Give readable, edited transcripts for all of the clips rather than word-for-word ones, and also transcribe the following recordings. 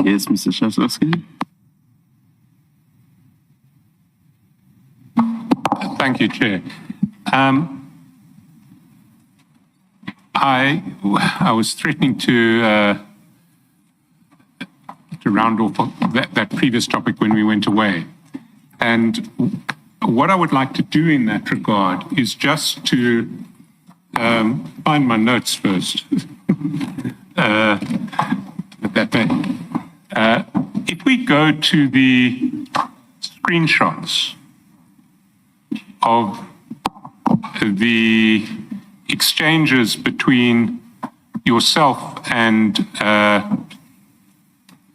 Yes, Mr. Shasovsky. Thank you, Chair. I was threatening to round off that previous topic when we went away. And what I would like to do in that regard is just to find my notes first. If we go to the screenshots of the exchanges between yourself and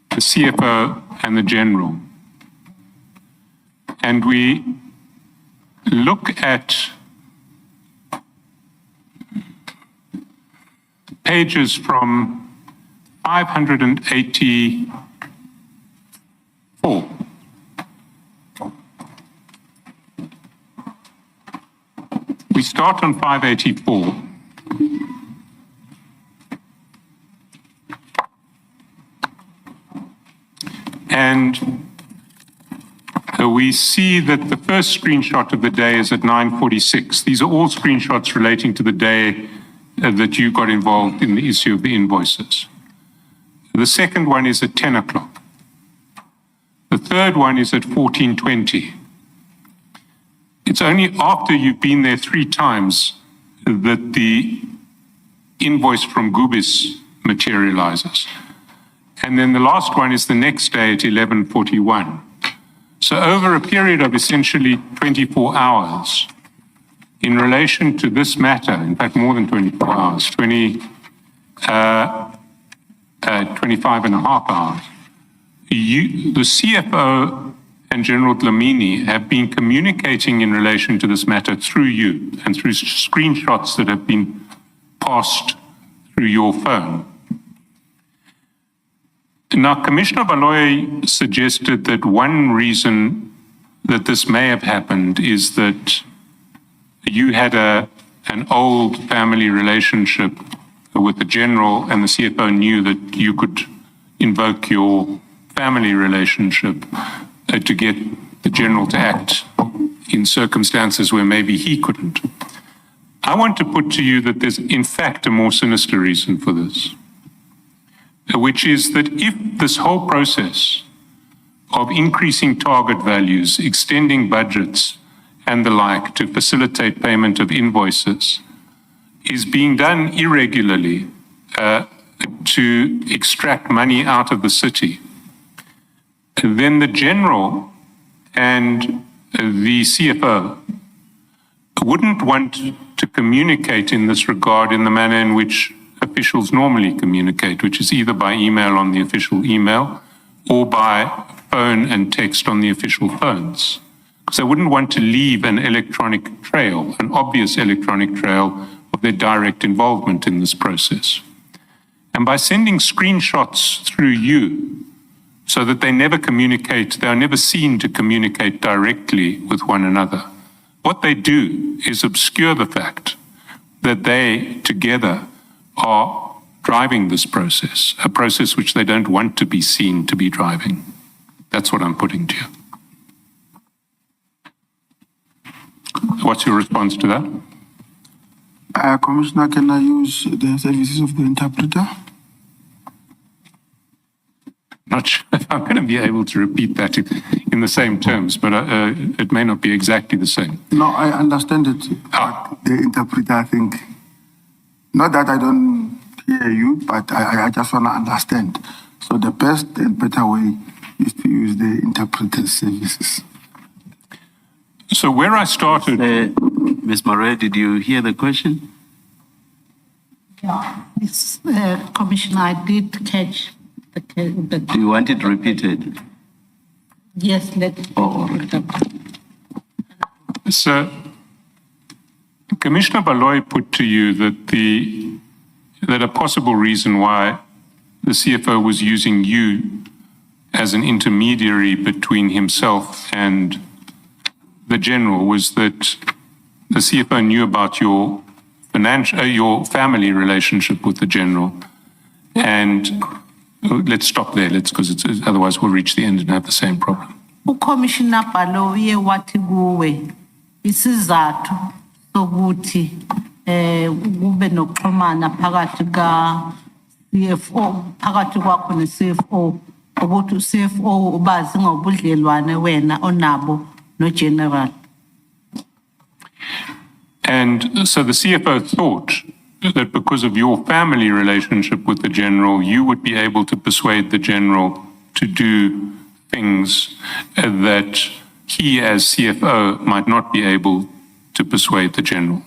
the CFO and the General, and we look at pages from 584. We start on 584. And we see that the first screenshot of the day is at 9:46. These are all screenshots relating to the day that you got involved in the issue of the invoices. The second one is at 10 o'clock. The third one is at 14:20. It's only after you've been there 3 times that the invoice from Gubis materializes. And then the last one is the next day at 11:41. So over a period of essentially 24 hours, in relation to this matter, in fact, more than 24 hours, 25 and a half hours, the CFO and General Dlamini have been communicating in relation to this matter through you and through screenshots that have been passed through your phone. Now, Commissioner Baloyi suggested that one reason that this may have happened is that you had an old family relationship with the General, and the CFO knew that you could invoke your family relationship to get the General to act in circumstances where maybe he couldn't. I want to put to you that there's in fact a more sinister reason for this, which is that if this whole process of increasing target values, extending budgets and the like to facilitate payment of invoices is being done irregularly to extract money out of the city, then the General and the CFO wouldn't want to communicate in this regard in the manner in which officials normally communicate, which is either by email on the official email or by phone and text on the official phones. Because they wouldn't want to leave an electronic trail, an obvious electronic trail of their direct involvement in this process. And by sending screenshots through you so that they never communicate, they are never seen to communicate directly with one another, what they do is obscure the fact that they together are driving this process, a process which they don't want to be seen to be driving. That's what I'm putting to you. What's your response to that? Commissioner, can I use the services of the interpreter? Not sure if I'm going to be able to repeat that in the same terms, but it may not be exactly the same. No, I understand it. The interpreter, I think, not that I don't hear you, but I just want to understand. So the best and better way is to use the interpreter services. So where I started... Ms. Murray, did you hear the question? Yeah, Commissioner, I did catch the Do you want it repeated? Yes, let's... Oh, all right. So, Commissioner Baloyi put to you that a possible reason why the CFO was using you as an intermediary between himself and the General was that the CFO knew about your family relationship with the General, and let's stop there. Otherwise we'll reach the end and have the same problem. uCommissioner Balo uye wathi kuwe isizathu sokuthi kube nokuxhumana phakathi ka CFO phakathi kwakho ne CFO ukuthi uCFO ubazi ngobudlelwane wena onabo no general. And so the CFO thought that because of your family relationship with the general, you would be able to persuade the general to do things that he as CFO might not be able to persuade the general.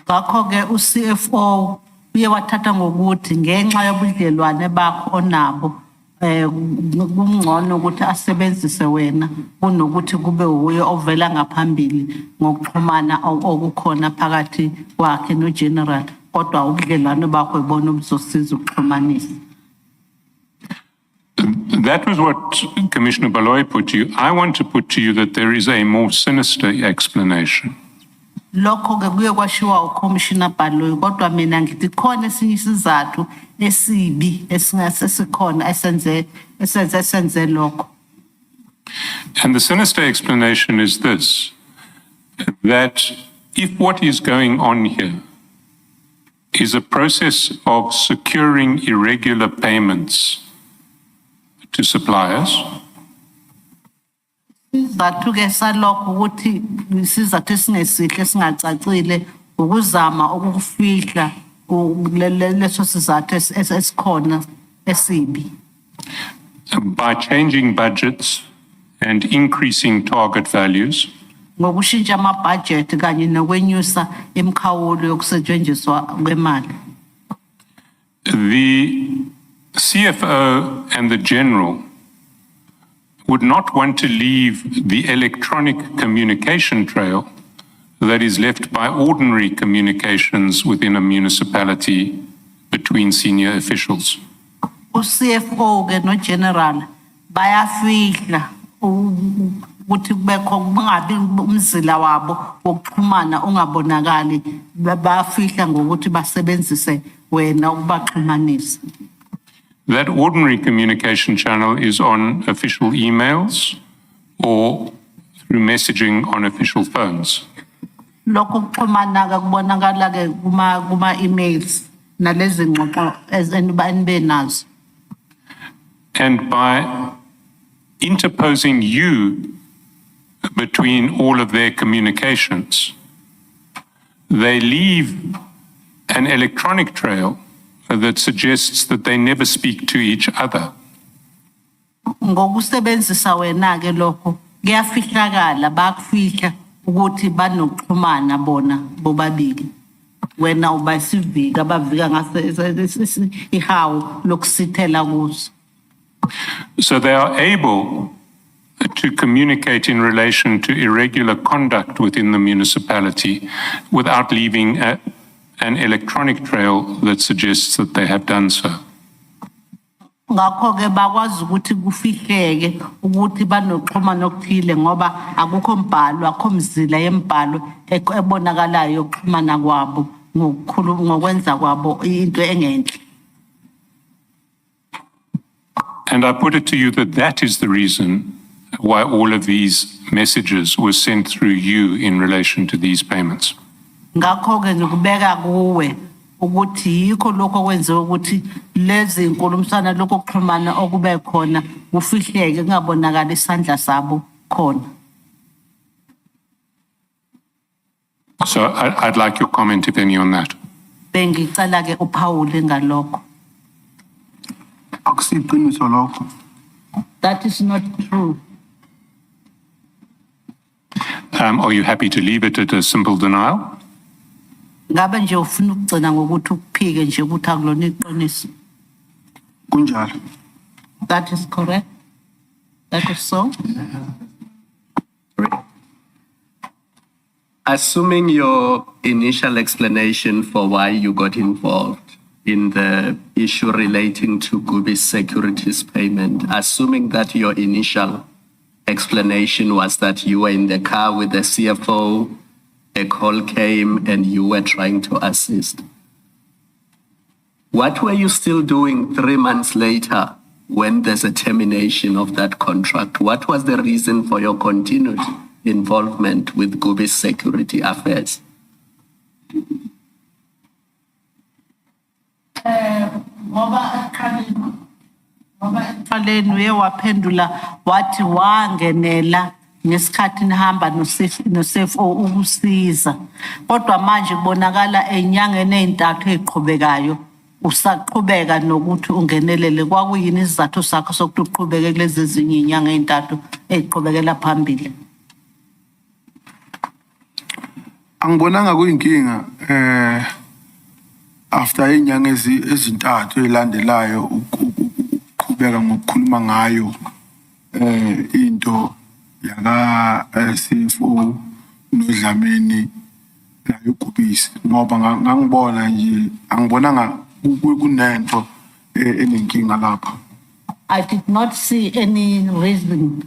Ngakho ke uCFO uye wathatha ngokuthi ngenxa yobudlelwane bakho onabo kungcono ukuthi asebenzise wena kunokuthi kube uye ovela ngaphambili ngokuxhumana okukhona phakathi kwakhe no general kodwa ubudlelwane bakho ibona obuzosiza ukuxhumanisa. That was what Commissioner Baloyi put to you. I want to put to you that there is a more sinister explanation. Lokho ke kuye kwashiwa uCommissioner Baloyi kodwa mina ngithi khona esinye isizathu esibi esingasikhona esenze lokho. And the sinister explanation is this, that if what is going on here is a process of securing irregular payments to suppliers, Isizathu ke salokho ukuthi isizathu esingesihle esingacacile ukuzama ukufihla leso sizathu esikhona esibi. by changing budgets and increasing target values, Ngokushintsha amabudget kanye nokwenyusa imikhawulo yokusetshenziswa kwemali. the CFO and the general would not want to leave the electronic communication trail that is left by ordinary communications within a municipality between senior officials. uCFO ke no general bayafihla ukuthi kubekho kungabi umzila wabo wokuxhumana ungabonakali bayafihla ngokuthi basebenzise wena ukubaxhumanisa. That ordinary communication channel is on official emails or through messaging on official phones. Lokho kuxhumana ke kubonakala ke kuma emails nalezi ngxoxo ezenibenazo. And by interposing you between all of their communications, they leave an electronic trail that suggests that they never speak to each other. Ngokusebenzisa wena ke lokho kuyafihlakala bakufihla ukuthi banokuxhumana bona bobabili. Wena ubasivika abavika ngase ihawu lokusithela kuzo. So they are able to communicate in relation to irregular conduct within the municipality without leaving an electronic trail that suggests that they have done so. Ngakho ke bakwazi ukuthi kufihleke ukuthi banoxhumana okuthile ngoba akukho mbhalo akho mzila yembhalo ebonakalayo ukuxhumana kwabo ngokwenza kwabo into engenhle. And I put it to you that that is the reason why all of these messages were sent through you in relation to these payments. Ngakho ke ngikubeka kuwe ukuthi yikho lokho kwenziwa ukuthi lezi inkulumisana lokho kuxhumana okube khona kufihleke kungabonakala isandla sabo khona. So I'd like your comment, if any, on that. Bengicela ke uPaul ngalokho. Akusiqiniso lokho. That is not true. Are you happy to leave it at a simple denial? Ngabe nje ufuna ukugcina ngokuthi ukuphike nje ukuthi akulona iqiniso. Kunjalo. That is correct. That is so. Assuming your initial explanation for why you got involved in the issue relating to Gubi's securities payment, assuming that your initial explanation was that you were in the car with the CFO, a call came and you were trying to assist. What were you still doing 3 months later when there's a termination of that contract? What was the reason for your continued involvement with Gubi's security affairs? Ekuqaleni uye waphendula wathi wangenela ngesikhathi nihamba no-CFO ukusiza, kodwa manje kubonakala enyangeni ezintathu eziqhubekayo usaqhubeka nokuthi ungenelele. Kwakuyini isizathu sakho sokuthi uqhubeke kulezi ezinye izinyanga ezintathu eziqhubekela phambili? Angibonanga kuyinkinga after inyanga ezintathu ezilandelayo uqhubeka ngokukhuluma ngayo into yaka CFO noDlamini nayo Gubisi, ngoba ngangibona nje angibonanga kunento enenkinga lapha. I did not see any reason.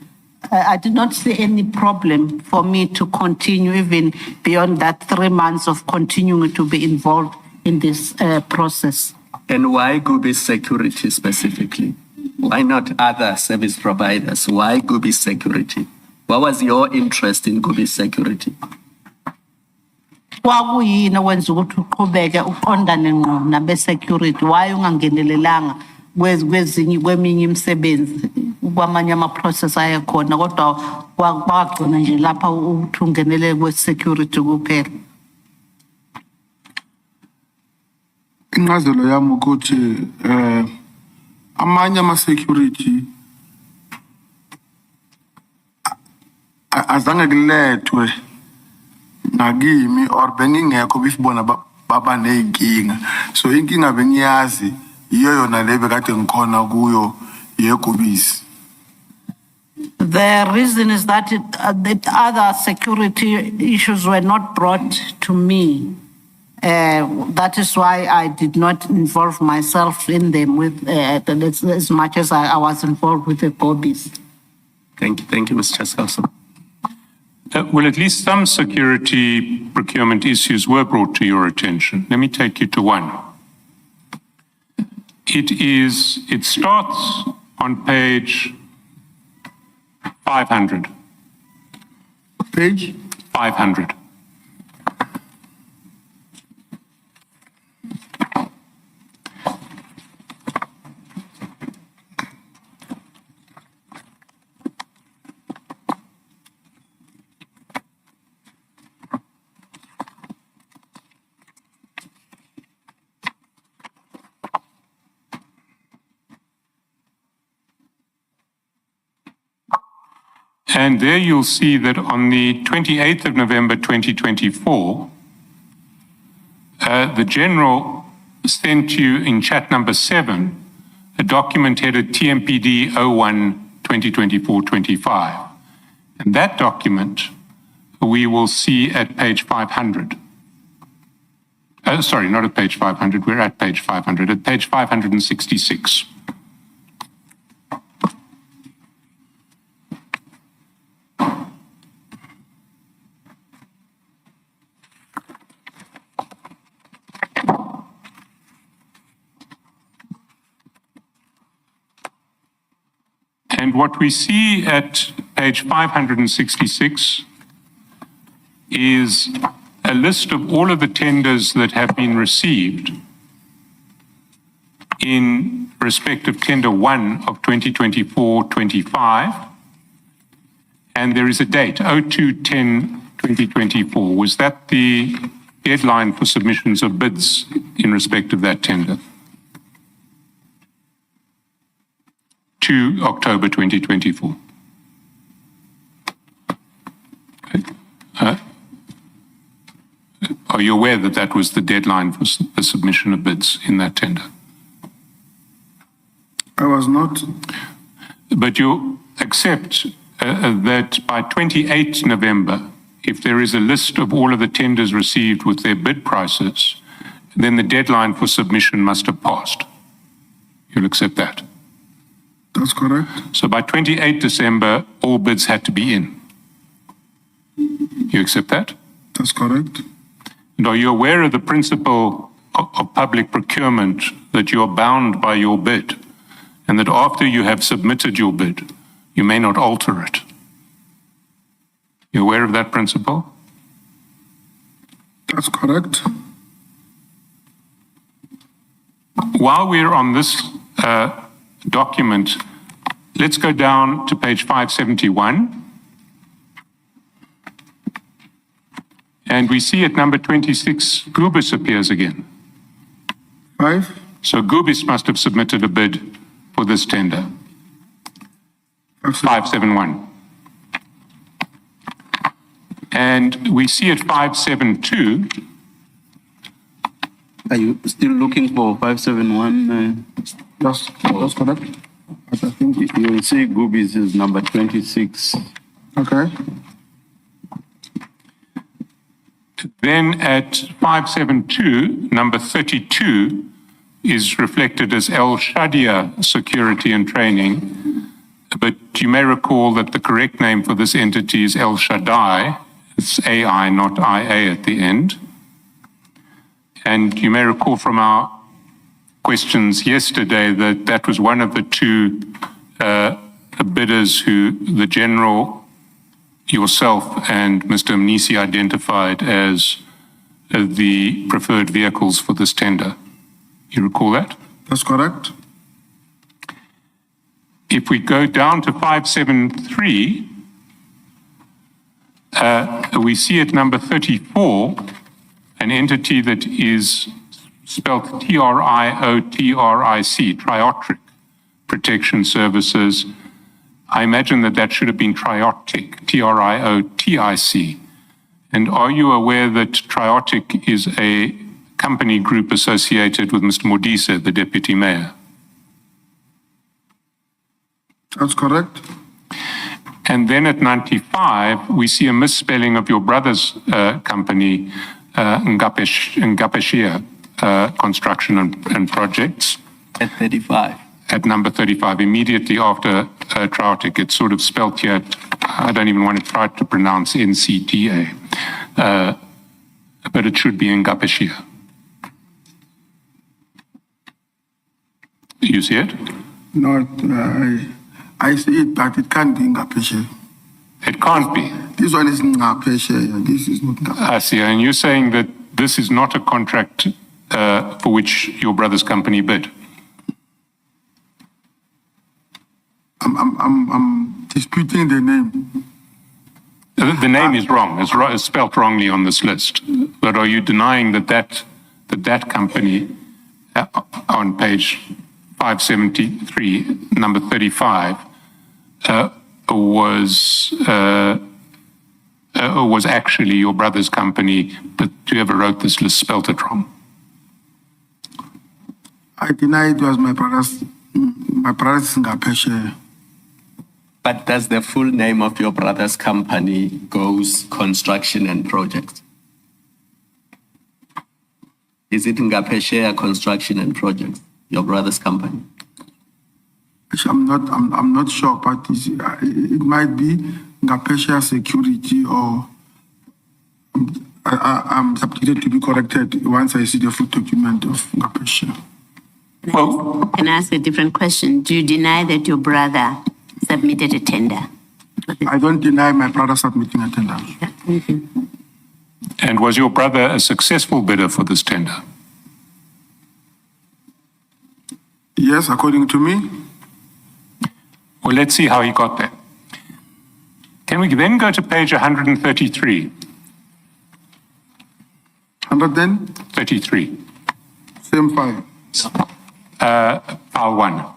I did not see any problem for me to continue even beyond that 3 months of continuing to be involved in this process. And why Gubi's security specifically? Why not other service providers? Why Gubi's security? What was your interest in Gubi's security? Kwakuyini wenza ukuthi uqhubeke uqondane ngqo nabe-security? Why ungangenelelanga kweminye imisebenzi kwamanye ama-process ayekhona, kodwa kwagcina nje lapha ukuthi ungenelele kwe-security kuphela? Incazelo yami ukuthi amanye ama-security azange kulethwe nakimi or bengingekho bifibona baba neyinkinga, so inkinga bengiyazi iyo yona le bekade ngikhona kuyo yeGubisi. The reason is that the other security issues were not brought to me. That is why I did not involve myself in them with as much as I was involved with the Gubis. Thank you, Mr. Chair. Well, at least some security procurement issues were brought to your attention. Let me take you to one. It starts on page 500. Page 500. And there you'll see that on the 28th of November 2024, the General sent you in chat number 7 a document headed TMPD 01-2024-25. And that document we will see at page 500. Sorry, not at page 500, we're at page 500, at page 566. And what we see at page 566 is a list of all of the tenders that have been received in respect of tender 1 of 2024-25. And there is a date, 02/10/2024. Was that the deadline for submissions of bids in respect of that tender? To October 2024. Okay. Are you aware that that was the deadline for the submission of bids in that tender? I was not. But you accept that by 28 November, if there is a list of all of the tenders received with their bid prices, then the deadline for submission must have passed. You'll accept that? That's correct. So by 28 December, all bids had to be in. You accept that? That's correct. And are you aware of the principle of public procurement that you are bound by your bid, and that after you have submitted your bid, you may not alter it. You aware of that principle? That's correct. While we're on this document, let's go down to page 571. And we see at number 26, Gubis appears again. 5. So Gubis must have submitted a bid for this tender. 571. And we see at 572, Are you still looking for 571? That's correct. But I think, You will see Goobies is number 26. okay. then at 572, number 32 is reflected as El Shadia Security and Training. But you may recall that the correct name for this entity is El Shaddai. It's AI, not IA at the end. And you may recall from our questions yesterday that that was one of the two bidders who the General, yourself, and Mr. Mnisi identified as the preferred vehicles for this tender. You recall that? That's correct. If we go down to 573, we see at number 34 an entity that is spelled TRIOTRIC, Triotic Protection Services. I imagine that that should have been Triotic, TRIOTIC. And are you aware that Triotic is a company group associated with Mr. Modise, the Deputy Mayor? That's correct. And then at 95, we see a misspelling of your brother's company, Ngapeshia Construction and Projects. At 35. At number 35, immediately after Trautic. It's sort of spelt here, I don't even want to try to pronounce NCTA, but it should be Ngapeshia. You see it? Not, I see it, but it can't be Ngapeshe. It can't be. This one is Ngapeshe, this is not Ngapeshe. I see. And you're saying that this is not a contract for which your brother's company bid? I'm disputing the name. The name is wrong. It's spelled wrongly on this list. But are you denying that company on page 573, number 35, was actually your brother's company, but whoever wrote this list spelled it wrong? I deny it was my brother's Ngapeshe. But does the full name of your brother's company goes Construction and Projects? Is it Ngapeshea Construction and Projects, your brother's company? I'm not sure, but it might be Ngapeshe Security, or I'm subjected to be corrected once I see the full document of Ngapeshe. Well, Can I ask a different question? Do you deny that your brother submitted a tender? I don't deny my brother submitting a tender. Thank you. and was your brother a successful bidder for this tender? Yes, according to me. Well, let's see how he got there. Can we then go to page 133? 133, 33, same file. file 1.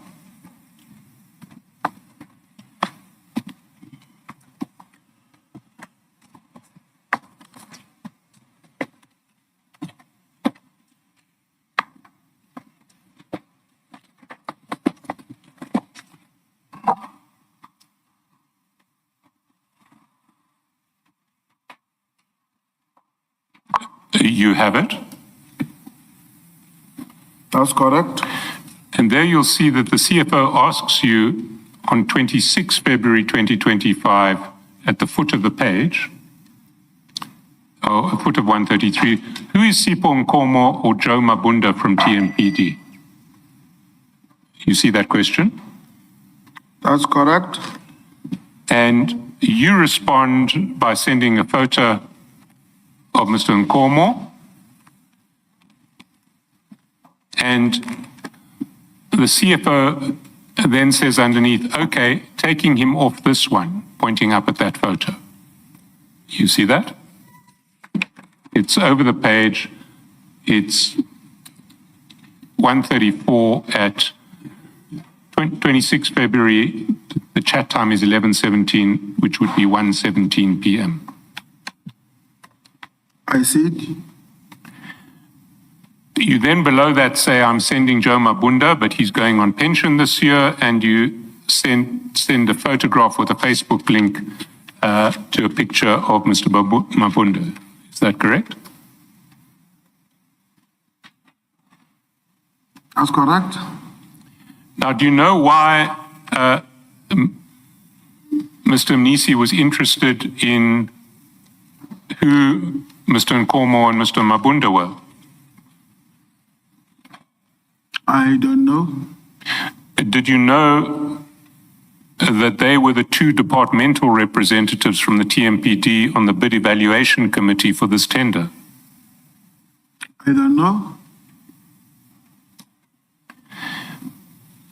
You have it. That's correct. And there you'll see that the CFO asks you on 26 February 2025 at the foot of the page, Oh, a foot of 133. Who is Sipho Nkomo or Joe Mabunda from TMPD? You see that question? That's correct. And you respond by sending a photo of Mr. Nkomo, and the CFO then says underneath, okay, taking him off this one, pointing up at that photo. You see that? It's over the page. It's 1:34 at 26 February. The chat time is 11:17, which would be 1:17 p.m. I see it. You then below that say, I'm sending Joe Mabunda, but he's going on pension this year, and you send a photograph with a Facebook link to a picture of Mr. Mabunda. Is that correct? That's correct. Now, do you know why Mr. Mnisi was interested in who Mr. Nkomo and Mr. Mabunda were? I don't know. Did you know that they were the two departmental representatives from the TMPD on the bid evaluation committee for this tender? I don't know.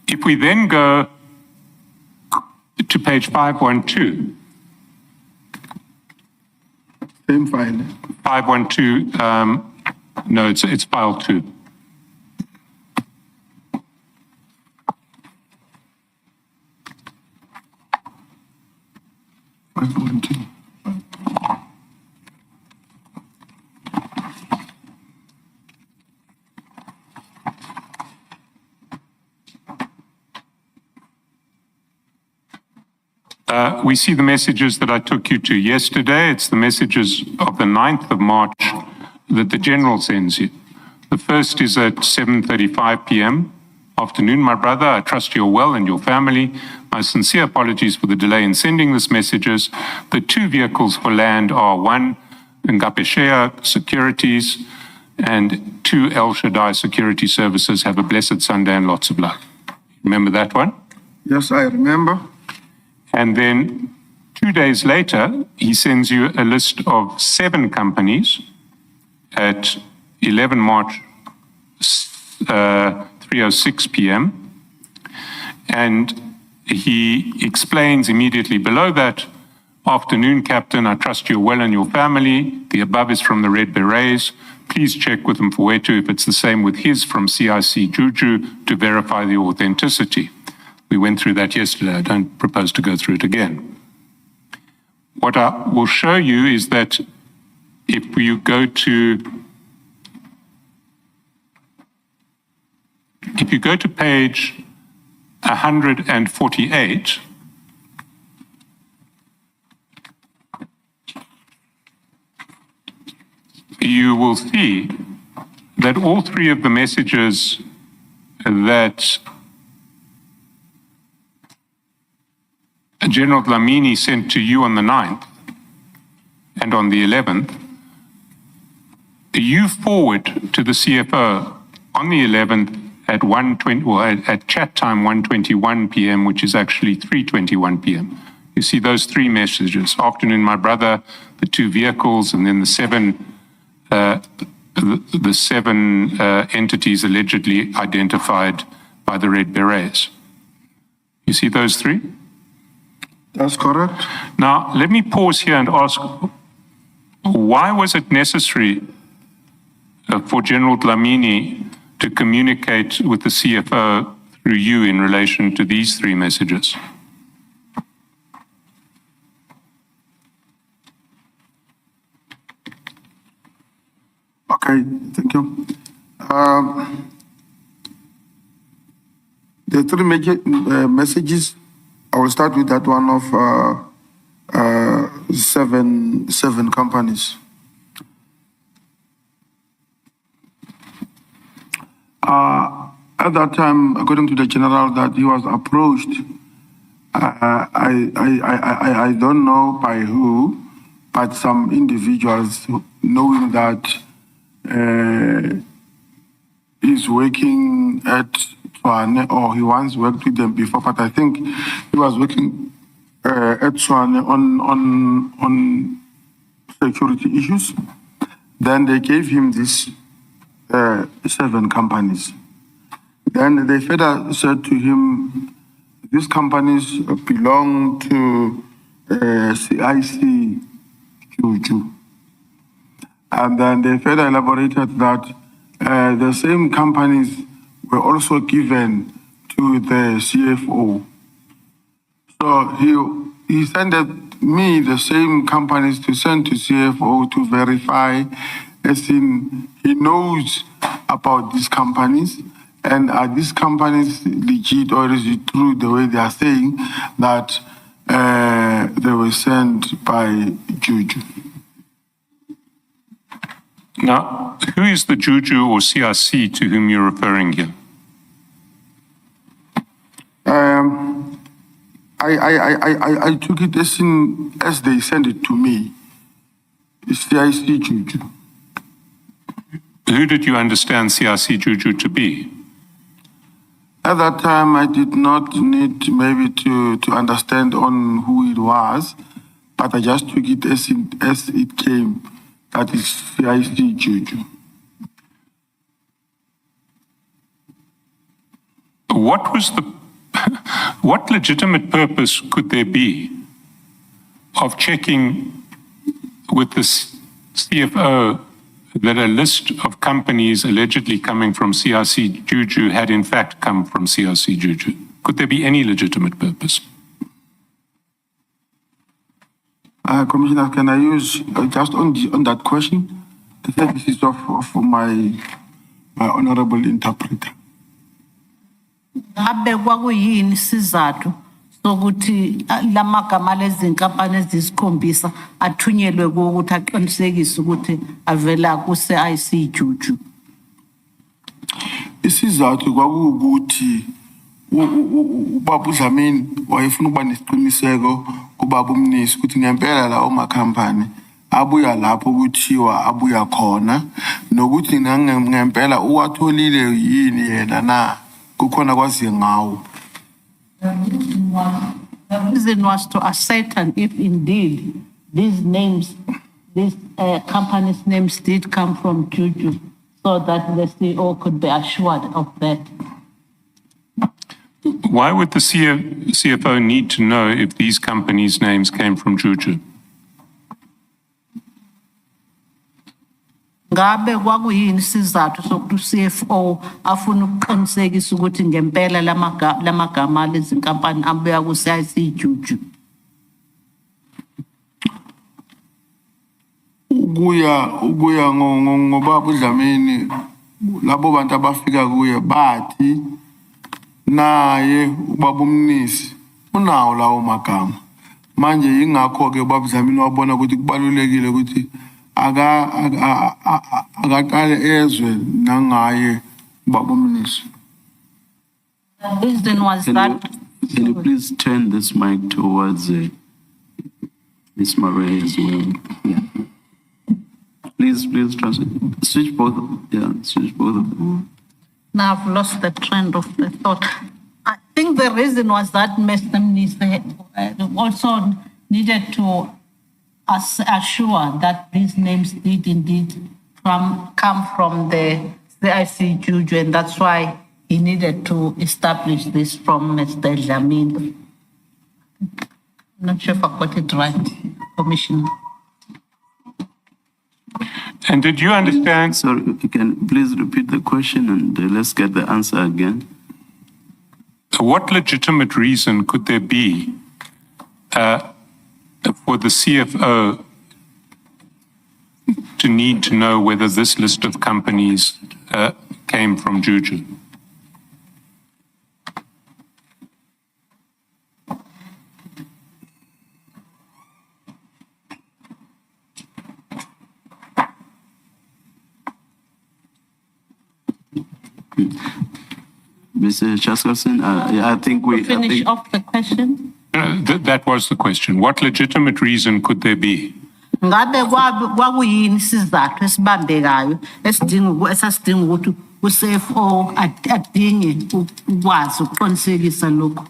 If we then go to page 512, Same file. 512, no, it's file 2. We see the messages that I took you to yesterday. It's the messages of the 9th of March that the General sends you. The first is at 7:35 p.m. Afternoon, my brother. I trust you're well and your family. My sincere apologies for the delay in sending this messages. The two vehicles for land are 1, Ngapeshea Securities, and 2, El Shaddai Security Services. Have a blessed Sunday and lots of luck. Remember that one? Yes, I remember. And then 2 days later, he sends you a list of 7 companies at 11 March, 3:06 p.m. And he explains immediately below that, afternoon, Captain, I trust you're well and your family. The above is from the Red Berets. Please check with Mfowethu if it's the same with his from CIC Juju to verify the authenticity. We went through that yesterday. I don't propose to go through it again. What I will show you is that if you go to page 148, you will see that all 3 of the messages that General Dlamini sent to you on the 9th and on the 11th, you forward to the CFO on the 11th at 1:20, well, at chat time 1:21 p.m., which is actually 3:21 p.m. You see those 3 messages. Afternoon, my brother, the 2 vehicles, and then the 7 entities allegedly identified by the Red Berets. You see those 3? That's correct. Now, let me pause here and ask, why was it necessary for General Dlamini to communicate with the CFO through you in relation to these 3 messages? Okay, thank you. The 3 messages, I will start with that one of 7 companies. At that time, according to the general, that he was approached, I don't know by who, but some individuals knowing that he's working at Tswane, or he once worked with them before, but I think he was working at Tswane on security issues. Then they gave him these 7 companies. Then they further said to him, these companies belong to CIC Juju. And then they further elaborated that the same companies were also given to the CFO. So he sent me the same companies to send to CFO to verify, as in he knows about these companies, and are these companies legit, or is it true the way they are saying that they were sent by Juju? Now, who is the Juju or CRC to whom you're referring here? I took it as they sent it to me. It's CIC Juju. Who did you understand CRC Juju to be? At that time, I did not need maybe to understand on who it was, but I just took it as it came. That is CIC Juju. What legitimate purpose could there be of checking with the CFO that a list of companies allegedly coming from CRC Juju had in fact come from CRC Juju? Could there be any legitimate purpose? Commissioner, can I use just on that question the services of my honorable interpreter? Ngabe kwakuyini isizathu sokuthi lamagama lezinkampani ezisikhombisa athunyelwe kuwo ukuthi aqinisekise ukuthi avela ku-CIC Juju? Isizathu kwakuwukuthi ubaba uDlamini wayefuna ukuba nesiqiniseko kubaba uMnisi ukuthi ngempela lawo makhampani abuya lapho kuthiwa abuya khona, nokuthi ngempela uwatholile yini yena na kukhona kwaziye ngawo. The reason was to ascertain if indeed these companies' names did come from Juju, so that the CEO could be assured of that. Why would the CFO need to know if these companies' names came from Juju? Ngabe kwakuyini isizathu sokuthi u-CFO afuna ukuqinisekisa ukuthi ngempela lamagama lezinkampani abuya ku-CIC Juju? Ukuya ngobaba uDlamini, labo bantu abafika kuye bathi naye ubaba uMnisi unawo lawo magama. Manje yingakho ke ubaba uDlamini wabona ukuthi kubalulekile ukuthi akaqale ezwe nangaye ubaba uMnisi. The reason was that. Can you please turn this mic towards Miss Marais as well? Yeah. Please translate. Switch both of them. Now I've lost the trend of the thought. I think the reason was that Mr. Mnisi also needed to assure that these names did indeed come from the CIC Juju, and that's why he needed to establish this from Mr. Dlamini. I'm not sure if I got it right, Commissioner. And did you understand? Sorry, you can please repeat the question and let's get the answer again. What legitimate reason could there be for the CFO to need to know whether this list of companies came from Juju? Mr. Chaskerson, I think we Finish off the question. That was the question. What legitimate reason could there be Ngabe kwakuyini isizathu esibambekayo esasidinga ukuthi u-CFO adinge ukwazi ukuqinisekisa lokho?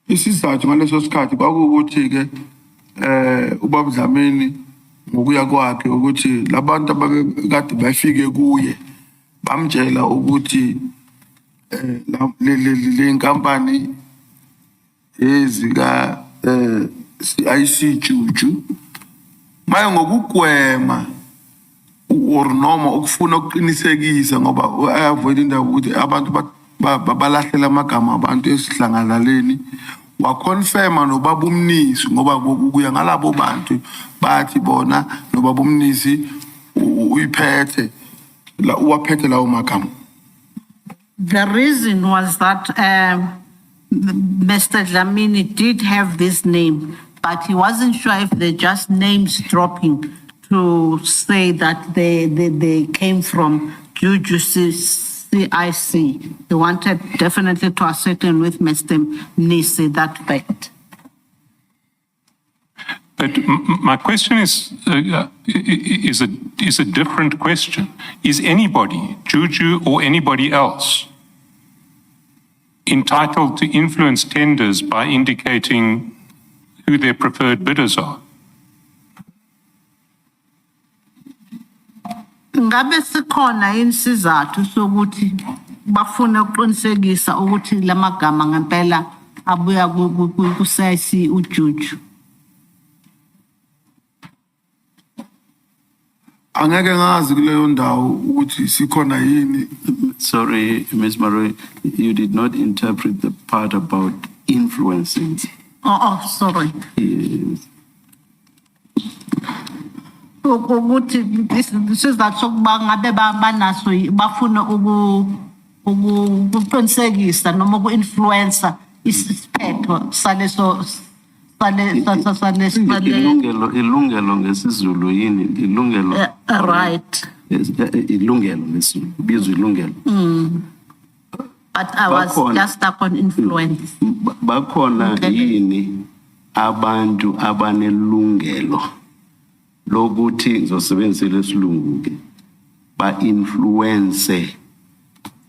Isizathu ngaleso sikhathi kwakuwukuthi ke ubaba Dlamini ngokuya kwakhe ukuthi labantu abakade bafike kuye bamtshela ukuthi le nkampani ezika CIC Juju maye ngokugwema or noma ukufuna ukuqinisekisa ngoba avoid indaba ukuthi abantu balahlela amagama abantu esihlangalaleni wakonfirma nobaba uMnisi ngoba kuya ngalabo bantu bathi bona nobaba uMnisi uyiphethe uwaphethe lawo magama. The reason was that Mr. Dlamini did have this name, but he wasn't sure if they're just names dropping to say that they came from Juju CIC. He wanted definitely to ascertain with Mr. Nisi that fact. But my question is a different question. Is anybody, Juju or anybody else, entitled to influence tenders by indicating who their preferred bidders are? Ngabe sikhona insizathu sokuthi bafuna ukuqinisekisa ukuthi lamagama ngempela abuya ku-CIC uJuju? Angeke ngazi kuleyo ndawo ukuthi sikhona yini. Sorry, Ms. Maroe, you did not interpret the part about influencing. Oh, sorry. Yes. Ukuthi isizathu sokuba ngabe banaso bafuna ukuqinisekisa noma uku-influencer isiphetho saleso ilungelo ngesizulu yini ilungelo right. Yes, ilungelo ngesizulu bizwe ilungelo. But I was just stuck on influence. Bakhona yini abantu abanelungelo lokuthi ngizosebenzisa lesilungu ke ba influence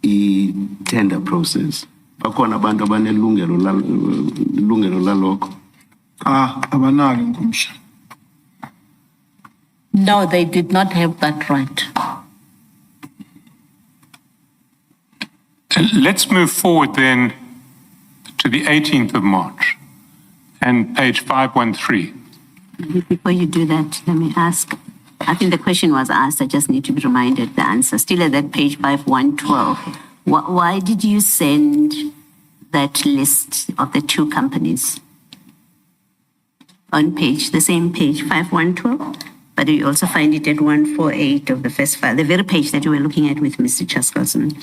I tender process? Bakhona abantu abanelungelo lalokho? Abanalo ngumsha. No, they did not have that right. Let's move forward then to the 18th of March and page 513. Before you do that, let me ask. I think the question was asked. I just need to be reminded the answer. Still at that page 5112. Why did you send that list of the two companies on the same page 5112? But you also find it at 148 of the first file, the very page that you were looking at with Mr. Chaskalson.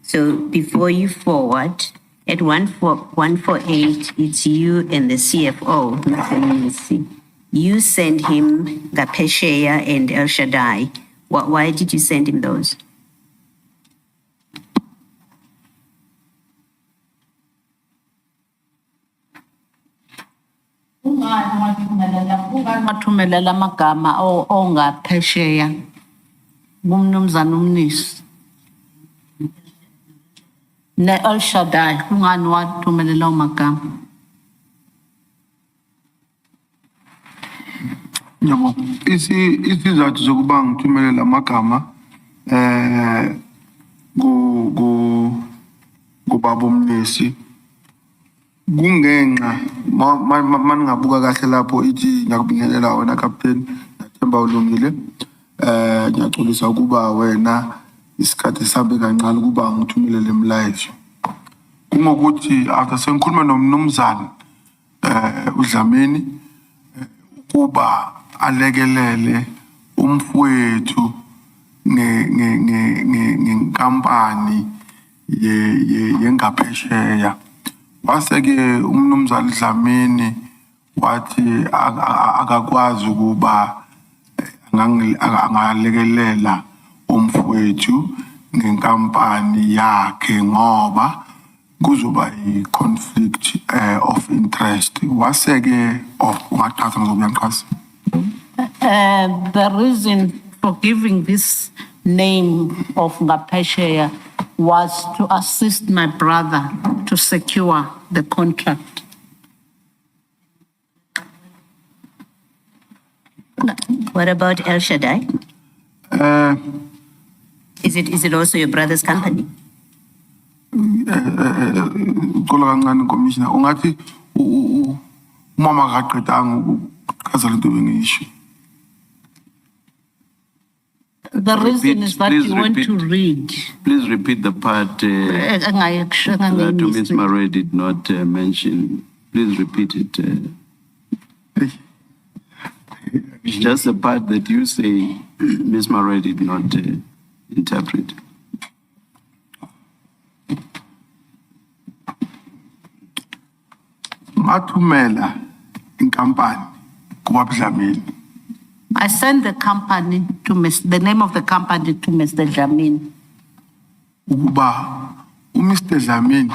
So before you forward, at 148, it's you and the CFO, Mr. Nisi. You send him Gapesheya and El Shaddai. Why did you send him those? Wathumelela amagama ongaphesheya kumnumzana uMnisi ne-El Shaddai. Kungani wathumelela amagama? Yabo, isizathu sokuba ngithumelela amagama kubaba uMnisi kungenxa maningabuka kahle lapho ithi ngiyakubingelela wena captain Themba ulungile ngiyaxolisa ukuba wena isikhathi sabe kancane ukuba ngithumelele live kungokuthi after sengikhuluma nomnumzana uDlamini kuba alekelele umfowethu ngenkampani yengaphesheya waseke umnumzana Dlamini wathi akakwazi ukuba angalekelela umfowethu ngenkampani yakhe ngoba kuzoba i-conflict of interest waseke ungathatha ngizobuya ngiqhasa. The reason for giving this name of Ngapesheya was to assist my brother to secure the contract. What about El Shaddai? Is it also your brother's company? Kola kancane commissioner ungathi umama akaqedanga ukuchaza lento bengisho. The reason is that Please you want to read. Please repeat the part that Ms. Murray did not mention. Please repeat it. Just the part that you say Ms. Murray did not interpret. Ngathumela inkampani kubaPdlamini. I sent the company to the name of the company to Mr. Dlamini. Ukuba uMr Dlamini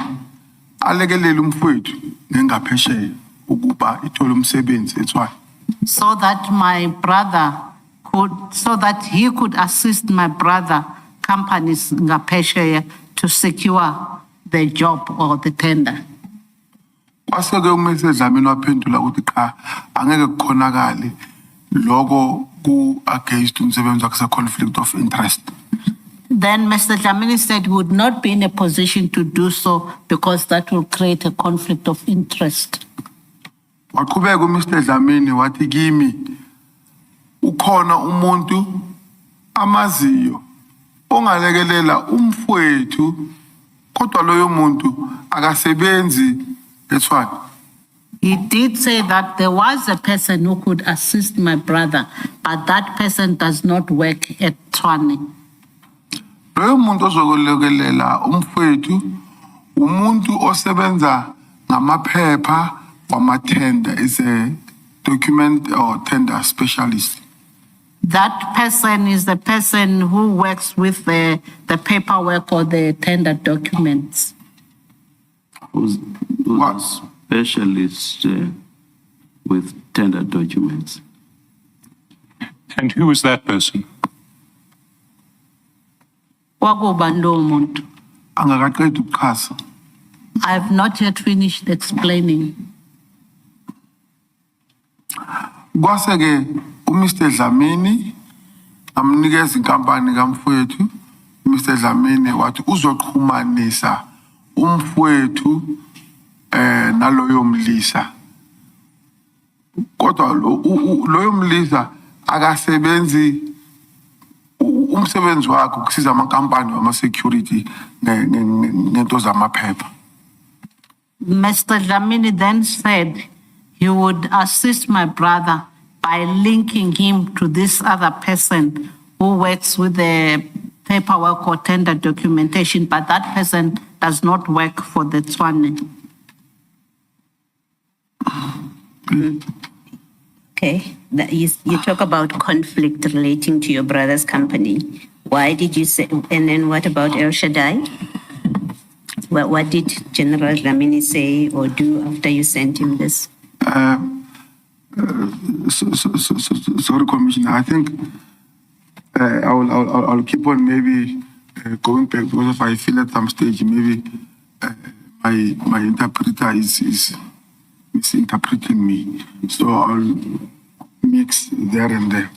alekelele umfowethu ngengaphesheya ukuba ithole umsebenzi eTshwane. So that he could assist my brother companies Ngapesheya to secure the job or the tender. Kwaseke uMr Dlamini waphendula ukuthi cha angeke kukhonakale lokho ku against umsebenzi wakhe conflict of interest. Then Mr. Dlamini said he would not be in a position to do so because that will create a conflict of interest. Waqhubeka uMr Dlamini wathi kimi ukhona umuntu amaziyo ongalekelela umfowethu kodwa loyo muntu akasebenzi eTshwane. He did say that there was a person who could assist my brother, but that person does not work at Tswane. Loyo muntu ozokelekelela umfowethu umuntu osebenza ngamaphepha wama-tender, is a document or tender specialist. That person is the person who works with the paperwork or the tender documents. Who's a specialist with tender documents? And who is that person? Kwakuba lowo muntu. Angakaqedi ukuchaza. I have not yet finished explaining. Kwaseke uMr Dlamini amnikeza inkampani kamfowethu. Mr Dlamini wathi uzoxhumanisa umfowethu naloyo mlisa. Kodwa loyo mlisa akasebenzi umsebenzi wakhe ukusiza amakampani wama-security ngento zamaphepha. Mr. Dlamini then said he would assist my brother by linking him to this other person who works with the paperwork or tender documentation, but that person does not work for the Tswane. Okay, you talk about conflict relating to your brother's company. Why did you say, and then what about El Shaddai? What did General Dlamini say or do after you sent him this? Sorry, Commissioner. I think I'll keep on maybe going back because if I feel at some stage maybe my interpreter is misinterpreting me. So I'll mix there and there.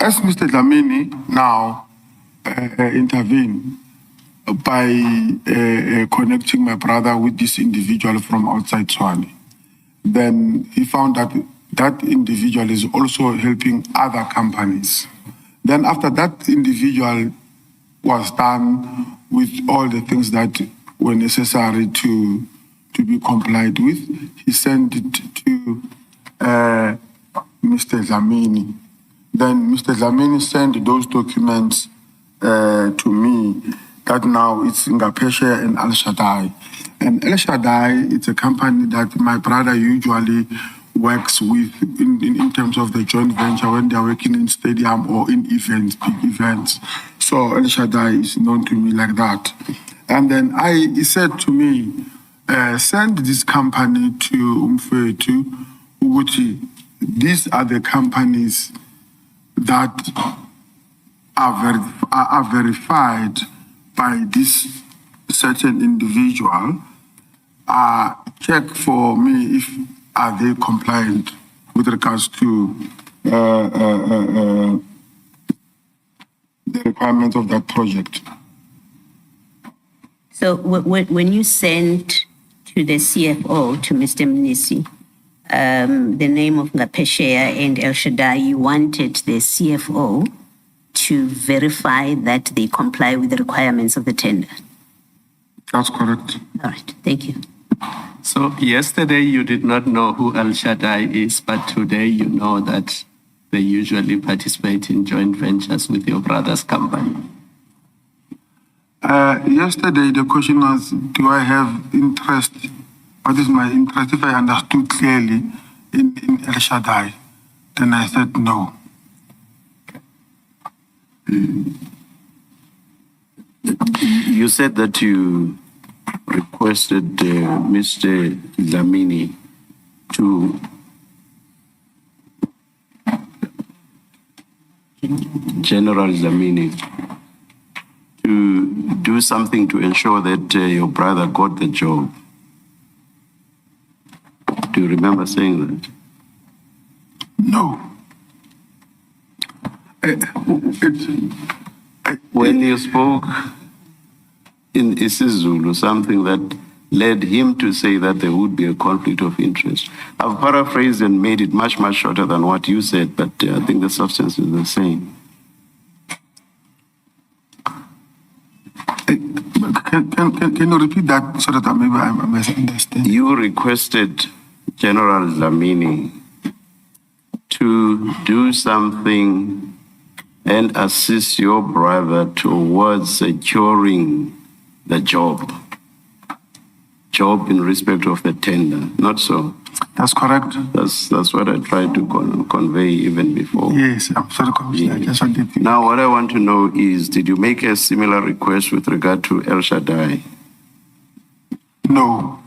As Mr. Dlamini now intervene by connecting my brother with this individual from outside Tswane, then he found that that individual is also helping other companies. Then after that individual was done with all the things that were necessary to be complied with, he sent it to Mr. Dlamini. Then Mr. Dlamini sent those documents to me, that now it's Ngapesheya and El Shaddai. And El Shaddai, it's a company that my brother usually works with in terms of the joint venture when they're working in stadium or in events, big events. So El Shaddai is known to me like that. And then he said to me, send this company to Umfetu, Uguchi. These are the companies that are verified by this certain individual. Check for me if are they compliant with regards to the requirements of that project. So when you sent to the CFO, to Mr. Mnisi, the name of Ngapeshea and El Shaddai, you wanted the CFO to verify that they comply with the requirements of the tender. That's correct. All right, thank you. So yesterday you did not know who El Shaddai is, but today you know that they usually participate in joint ventures with your brother's company. Yesterday the question was, do I have interest? What is my interest? If I understood clearly in El Shaddai, then I said no. You said that you requested Mr. Dlamini to General Dlamini to do something to ensure that your brother got the job. Do you remember saying that? No. When you spoke in isiZulu, something that led him to say that there would be a conflict of interest. I've paraphrased and made it much, much shorter than what you said, but I think the substance is the same. Can you repeat that so that maybe I misunderstand? You requested General Dlamini to do something and assist your brother towards securing the job in respect of the tender, not so? That's correct. That's what I tried to convey even before. Yes, I'm sorry, Commissioner. I just wanted to... Now, what I want to know is, did you make a similar request with regard to El Shaddai? No,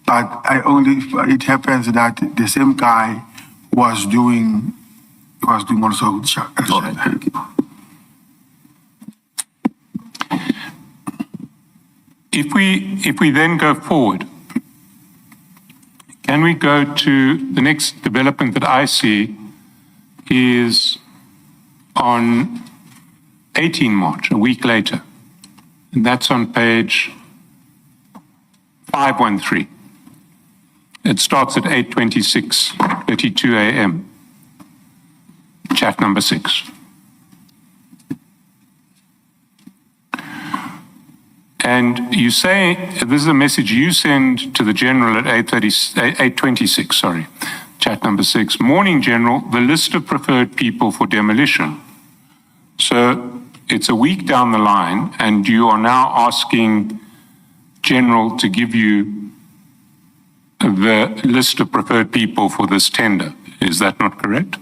but it happens that the same guy was doing also El Shaddai. All right, thank you. If we then go forward, can we go to the next development that I see is on 18 March, a week later, and that's on page 513. It starts at 8:26:32 a.m. Chat number 6. And you say, this is a message you send to the General at 8:26, sorry, chat number 6. Morning, General, the list of preferred people for demolition. So it's a week down the line, and you are now asking General to give you the list of preferred people for this tender. Is that not correct?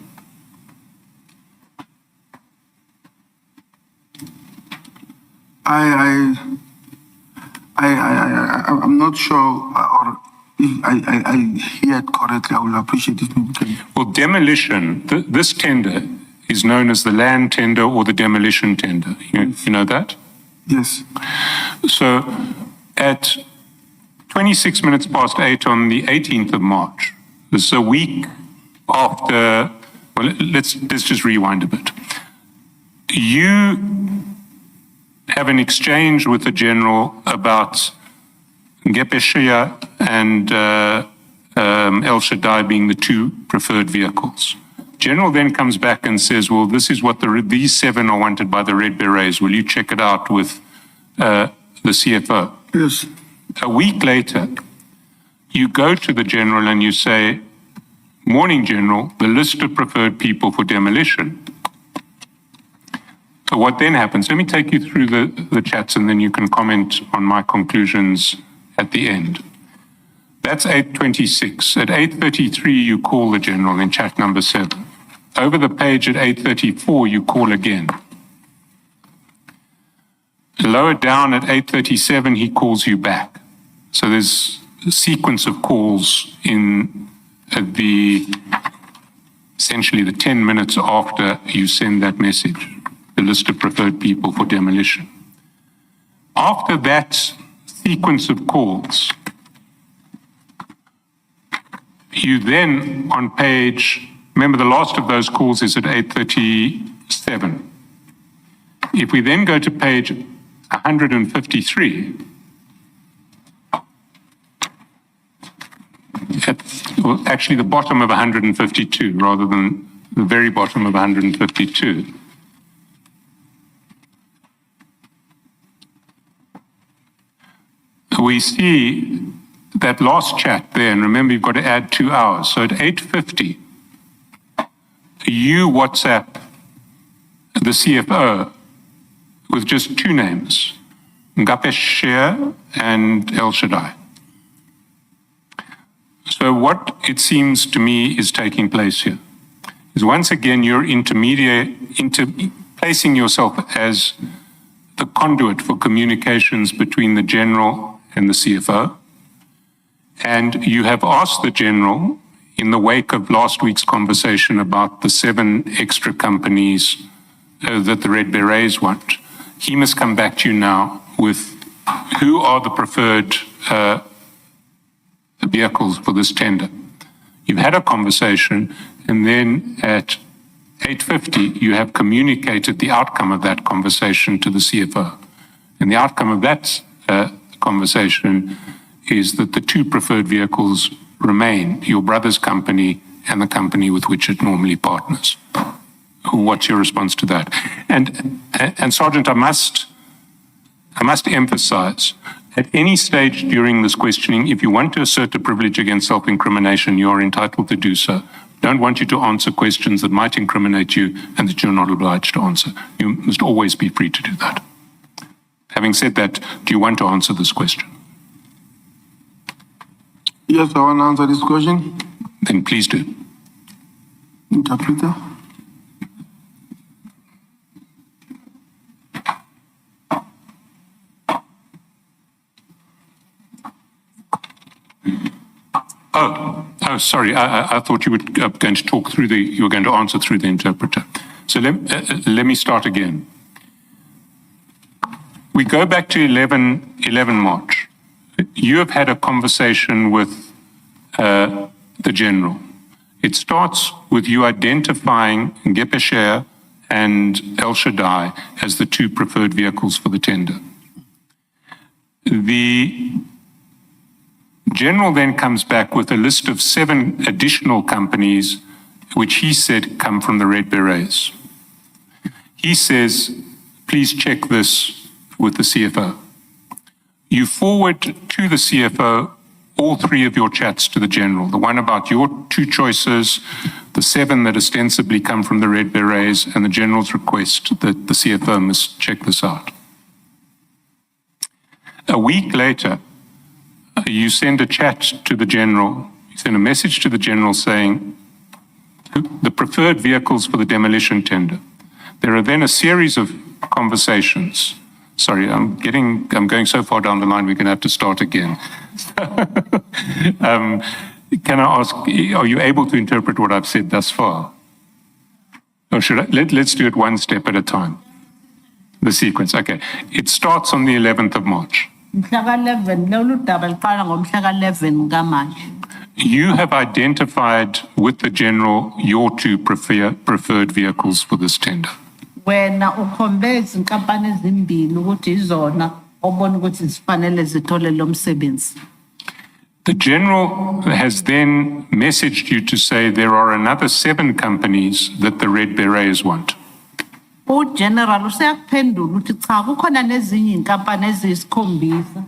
I'm not sure, or if I hear it correctly. I will appreciate if you can. Well, demolition, this tender is known as the land tender or the demolition tender. You know that? Yes. So at 26 minutes past 8 on the 18th of March, this is a week after, well, let's just rewind a bit. You have an exchange with the General about Ngepeshia and El Shaddai being the two preferred vehicles. General then comes back and says, well, this is what these 7 are wanted by the Red Berets. Will you check it out with the CFO? Yes. A week later, you go to the General and you say, morning, General, the list of preferred people for demolition. So what then happens? Let me take you through the chats and then you can comment on my conclusions at the end. That's 8:26. At 8:33, you call the General in chat number 7. Over the page at 8:34, you call again. Lower down at 8:37, he calls you back. So there's sequence of calls in essentially the 10 minutes after you send that message, the list of preferred people for demolition. After that sequence of calls, you then on page, remember the last of those calls is at 8:37. If we then go to page 153, actually the bottom of 152 rather than the very bottom of 152. We see that last chat there, and remember you've got to add 2 hours. So at 8:50, you WhatsApp the CFO with just 2 names, Nkosi and El Shaddai. So what it seems to me is taking place here is once again you're placing yourself as the conduit for communications between the general and the CFO. And you have asked the general, in the wake of last week's conversation about the 7 extra companies that the Red Berets want, he must come back to you now with who are the preferred vehicles for this tender. You've had a conversation, and then at 8:50, you have communicated the outcome of that conversation to the CFO. And the outcome of that conversation is that the 2 preferred vehicles remain your brother's company and the company with which it normally partners. What's your response to that? And Sergeant, I must emphasize, at any stage during this questioning, if you want to assert a privilege against self-incrimination, you are entitled to do so. Don't want you to answer questions that might incriminate you and that you're not obliged to answer. You must always be free to do that. Having said that, do you want to answer this question? Yes, I want to answer this question. Then please do. Interpreter. Oh, sorry. I thought you were going to talk through you were going to answer through the interpreter. So let me start again. We go back to 11 March. You have had a conversation with the general. It starts with you identifying Nkosi and El Shaddai as the 2 preferred vehicles for the tender. The general then comes back with a list of 7 additional companies which he said come from the Red Berets. He says, please check this with the CFO. You forward to the CFO all 3 of your chats to the general, the one about your 2 choices, the 7 that ostensibly come from the Red Berets, and the general's request that the CFO must check this out. A week later, you send a chat to the general, you send a message to the general saying, the preferred vehicles for the demolition tender. There are then a series of conversations. Sorry, I'm going so far down the line, we're going to have to start again. Can I ask, are you able to interpret what I've said thus far? Or should I, let's do it one step at a time. The sequence, okay. It starts on the 11th of March. You have identified with the general your 2 preferred vehicles for this tender. Wena ukhombe izinkampani ezimbili ukuthi izona obona ukuthi zifanele zithole lo msebenzi. The general has then messaged you to say there are another 7 companies that the Red Berets want. General useyakuphendula ukuthi cha kukhona nezinye inkampani eziyisikhombisa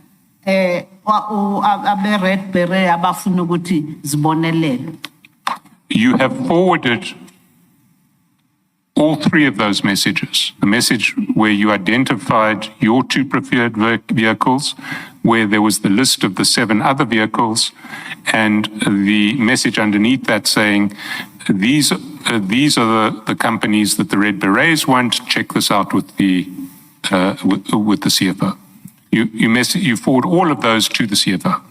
abe Red Beret abafuna ukuthi zibonelele. You have forwarded all 3 of those messages. The message where you identified your 2 preferred vehicles, where there was the list of the 7 other vehicles, and the message underneath that saying, these are the companies that the Red Berets want. Check this out with the CFO. You forward all of those to the CFO.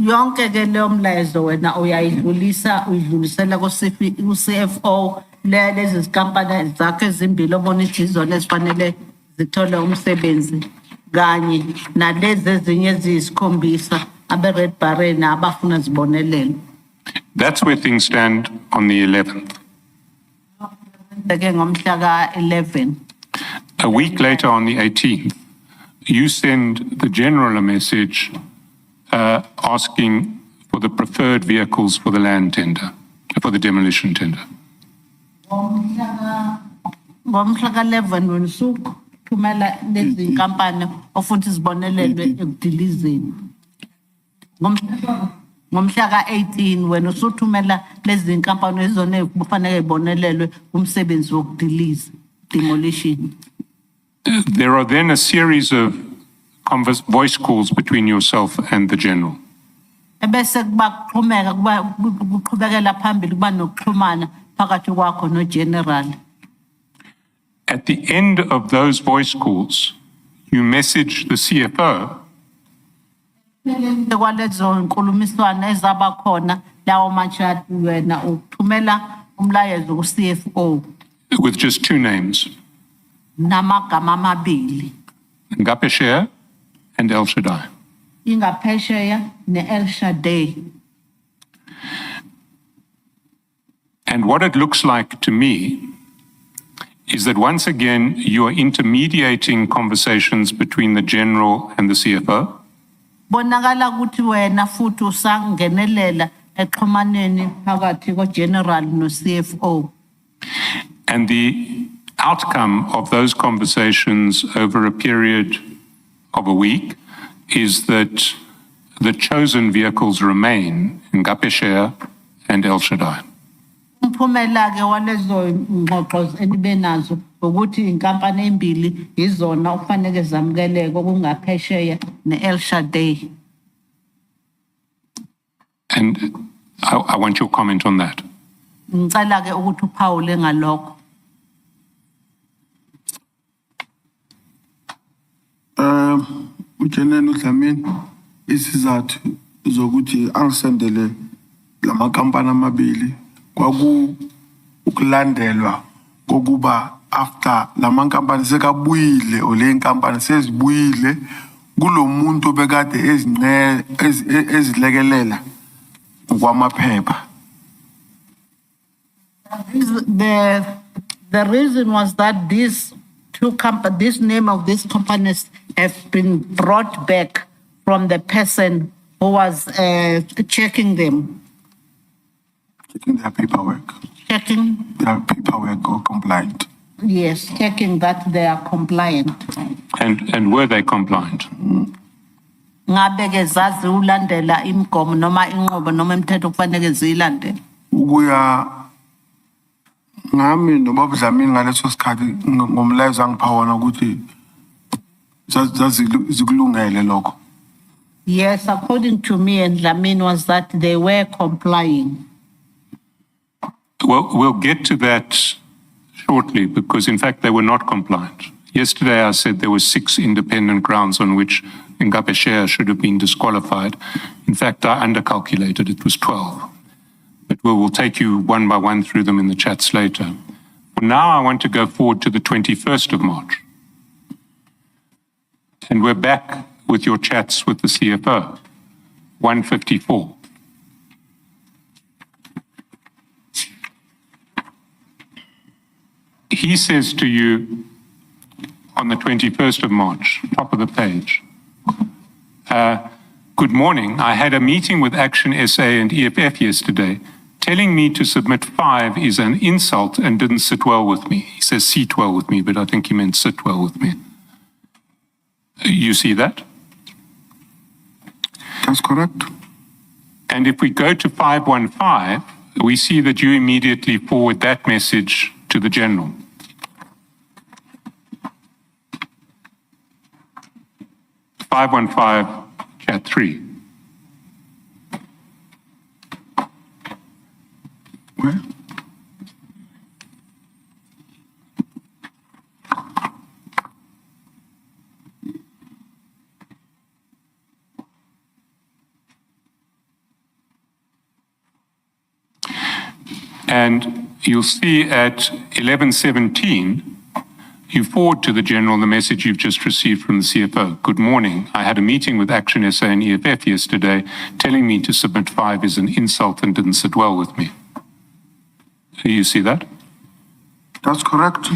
Yonke ke leyo mlayezo wena uyidlulisela ku-CFO lezi zikampani zakhe ezimbili obona ukuthi izona ezifanele zithole umsebenzi kanye nalezi ezinye eziyisikhombisa abe-Red Barren abafuna zibonelelo. That's where things stand on the 11th. Ke ngomhla ka-11. A week later, on the 18th, you send the general a message asking for the preferred vehicles for the land tender, for the demolition tender. Ngomhla ka-11 wena usuthumela lezi nkampani ofuna izibonelelwe ekudilizeni. Ngomhla ka-18 wena usuthumela lezi nkampani ezizona ekufanele ibonelelwe umsebenzi wokudiliza, demolition. There are then a series of voice calls between yourself and the general. Ebese kuqhubekela phambili kuba nokuxhumana phakathi kwakho no-general. At the end of those voice calls, you message the CFO Kwalezo nkulumiswano ezaba khona lawo machati wena uthumela umlayezo ku-CFO with just two names, namagama amabili, Ngapesher and El Shaddai. ingaphesheya ne-El Shaddai. And what it looks like to me is that once again, you are intermediating conversations between the general and the CFO. Bonakala ukuthi wena futhi usangenelela exhumaneni phakathi ko-general no-CFO. And the outcome of those conversations over a period of a week is that the chosen vehicles remain Ngapesher and El Shaddai. Umphumela ke walezo ngxoxo enibe nazo ukuthi inkampani embili izona ufanele zamukeleke okungaphesheya ne-El Shaddai. And I want your comment on that. Ngicela ke ukuthi uphawule ngalokho. Ujenene uDlamini isizathu zokuthi angisendele lamakampani amabili ukulandelwa kokuba after lamankampani sekabuyile ole inkampani sezibuyile kulomuntu bekade ezilekelela kwamaphepha. The reason was that these two companies, this name of these companies have been brought back from the person who was checking them. Checking their paperwork. Checking? Their paperwork or compliant. Yes, checking that they are compliant. And were they compliant? Ngabe ke zazi ulandela imigomo noma inqubo noma imithetho kufanele ziyilandele. Ukuya ngami nobaba Dlamini ngaleso sikhathi ngomlayezo angipha wona ukuthi zikulungele lokho. Yes, according to me and Dlamini was that they were complying. Well, we'll get to that shortly because in fact they were not compliant. Yesterday I said there were 6 independent grounds on which Ngapesher should have been disqualified. In fact, I undercalculated, it was 12. But we will take you one by one through them in the chats later. For now, I want to go forward to the 21st of March. And we're back with your chats with the CFO, 154. He says to you on the 21st of March, top of the page, good morning. I had a meeting with Action SA and EFF yesterday. Telling me to submit 5 is an insult and didn't sit well with me. He says sit well with me, but I think he meant sit well with me. You see that? That's correct. And if we go to 515, we see that you immediately forward that message to the general. (515) chat 3. Where? And you'll see at 11:17, you forward to the General the message you've just received from the CFO. Good morning. I had a meeting with Action SA and EFF yesterday. Telling me to submit 5 is an insult and didn't sit well with me. You see that? That's correct.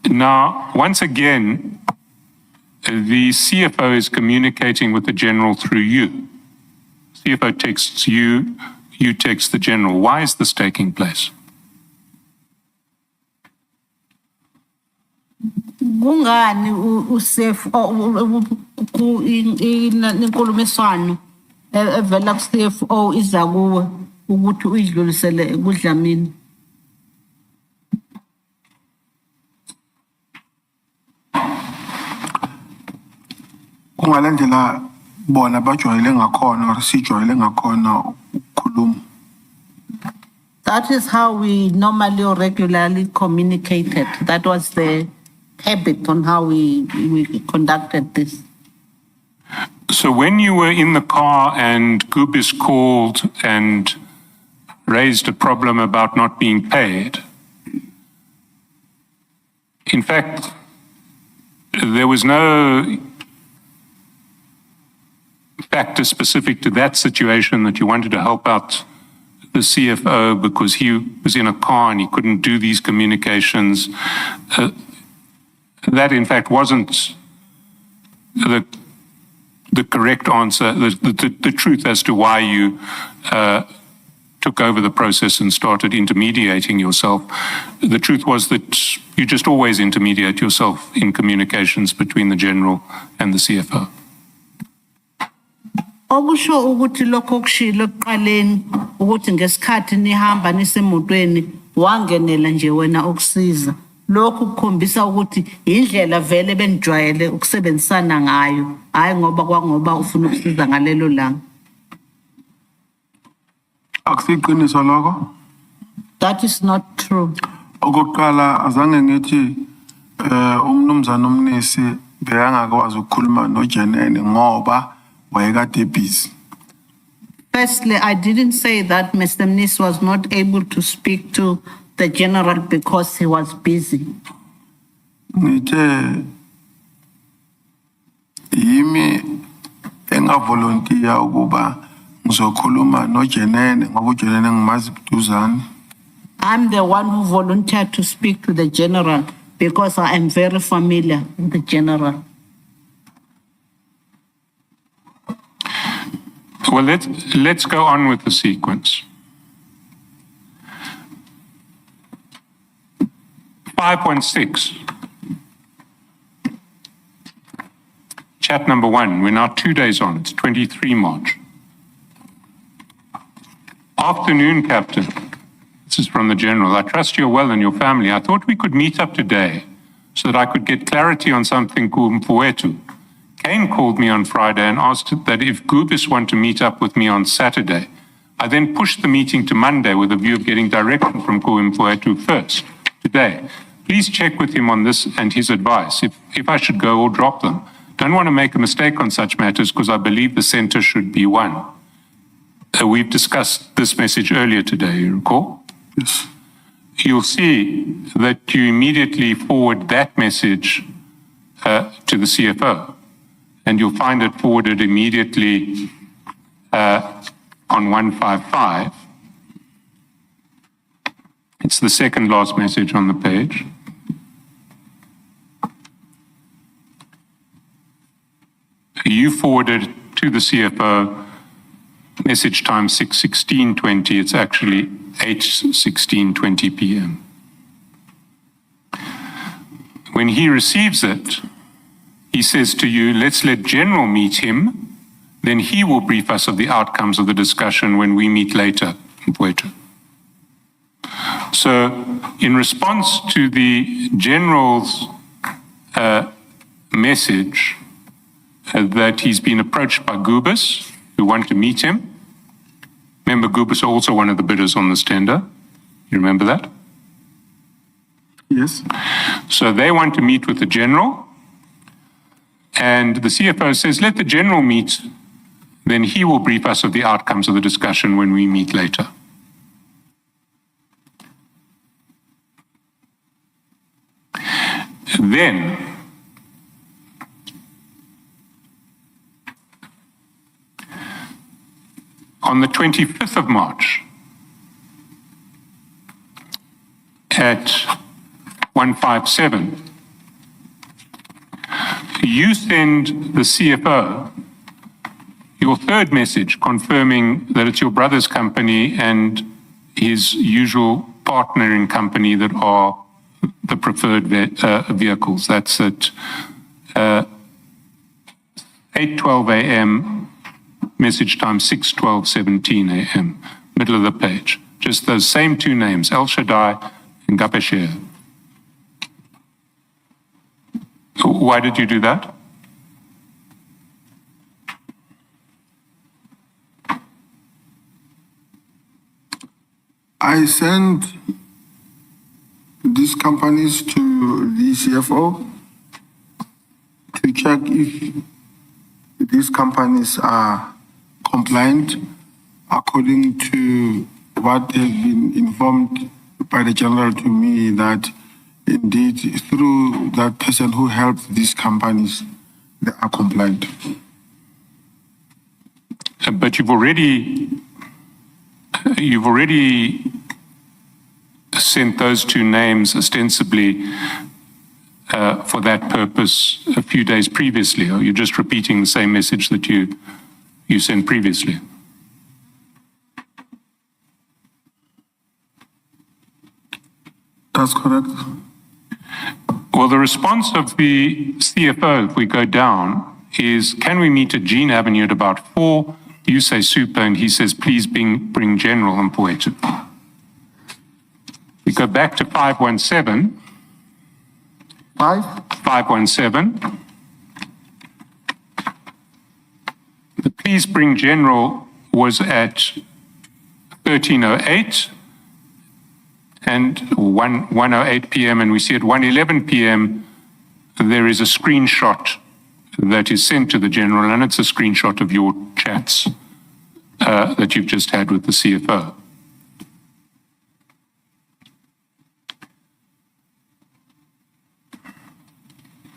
Now, once again, the CFO is communicating with the General through you. CFO texts you, you text the General. Why is this taking place? Kungani uSef inkulumiswano evela ku-CFO iza kuwe ukuthi uyidlulisele kuDlamini? Kungalendlela bona bajwayele ngakhona or sijwayele ngakhona ukukhuluma. That is how we normally or regularly communicated. That was the habit on how we conducted this. So when you were in the car and Gubis called and raised a problem about not being paid, in fact, there was no factor specific to that situation that you wanted to help out the CFO because he was in a car and he couldn't do these communications. That in fact wasn't the correct answer, the truth as to why you took over the process and started intermediating yourself. The truth was that you just always intermediate yourself in communications between the General and the CFO. Okusho ukuthi lokho kushilo ekuqaleni ukuthi ngesikhathi nihamba nisemotweni wangenela nje wena ukusiza. Lokhu kukhombisa ukuthi indlela vele benijwayele ukusebenzisana ngayo, hayi ngoba ufuna ukusiza ngalelo langa. Akusiqiniso lokho. That is not true. Okokuqala azange ngithi umnumzana umnisi beyangakwazi ukukhuluma noJenene ngoba wayekade busy. Firstly, I didn't say that Mr. Mnisi was not able to speak to the General because he was busy. Ngithe yimi engavolunteer ukuba ngizokhuluma noJenene ngoba uJenene ngimazi buduzane. I'm the one who volunteered to speak to the General because I am very familiar with the General. Well, let's go on with the sequence. 5.6. Chat number 1. We're now 2 days on. It's 23 March. Afternoon, Captain. This is from the General. I trust you're well and your family. I thought we could meet up today so that I could get clarity on something kumfowethu. Kane called me on Friday and asked that if Gubis want to meet up with me on Saturday. I then pushed the meeting to Monday with a view of getting direction from Mfowethu first, today. Please check with him on this and his advice, if I should go or drop them. Don't want to make a mistake on such matters because I believe the center should be one. We've discussed this message earlier today, you recall? Yes. You'll see that you immediately forward that message to the CFO. And you'll find it forwarded immediately on 155. It's the second last message on the page. You forwarded to the CFO message time 6:16:20. It's actually 8:16:20 p.m. When he receives it, he says to you, let's let General meet him, then he will brief us of the outcomes of the discussion when we meet later. So in response to the General's message that he's been approached by Gubis, who want to meet him. Remember, Gubis are also one of the bidders on this tender. You remember that? Yes. So they want to meet with the General. And the CFO says, let the General meet, then he will brief us of the outcomes of the discussion when we meet later. Then, on the 25th of March, at 157, you send the CFO your third message confirming that it's your brother's company and his usual partnering company that are the preferred vehicles. That's at 8:12 a.m., message time 6:17 a.m., middle of the page. Just those same two names, El Shaddai and Gapesher. Why did you do that? I sent these companies to the CFO to check if these companies are compliant according to what has been informed by the general to me, that indeed through that person who helped these companies, they are compliant. But you've already sent those two names ostensibly for that purpose a few days previously, or you're just repeating the same message that you sent previously? That's correct. Well, the response of the CFO, if we go down, is, can we meet at Jean Avenue at about 4? You say super, and he says, please bring General and Mpoetu. We go back to 517. 517. The please bring General was at 13:08 and 1:08 p.m. And we see at 1:11 p.m. there is a screenshot that is sent to the General, and it's a screenshot of your chats that you've just had with the CFO.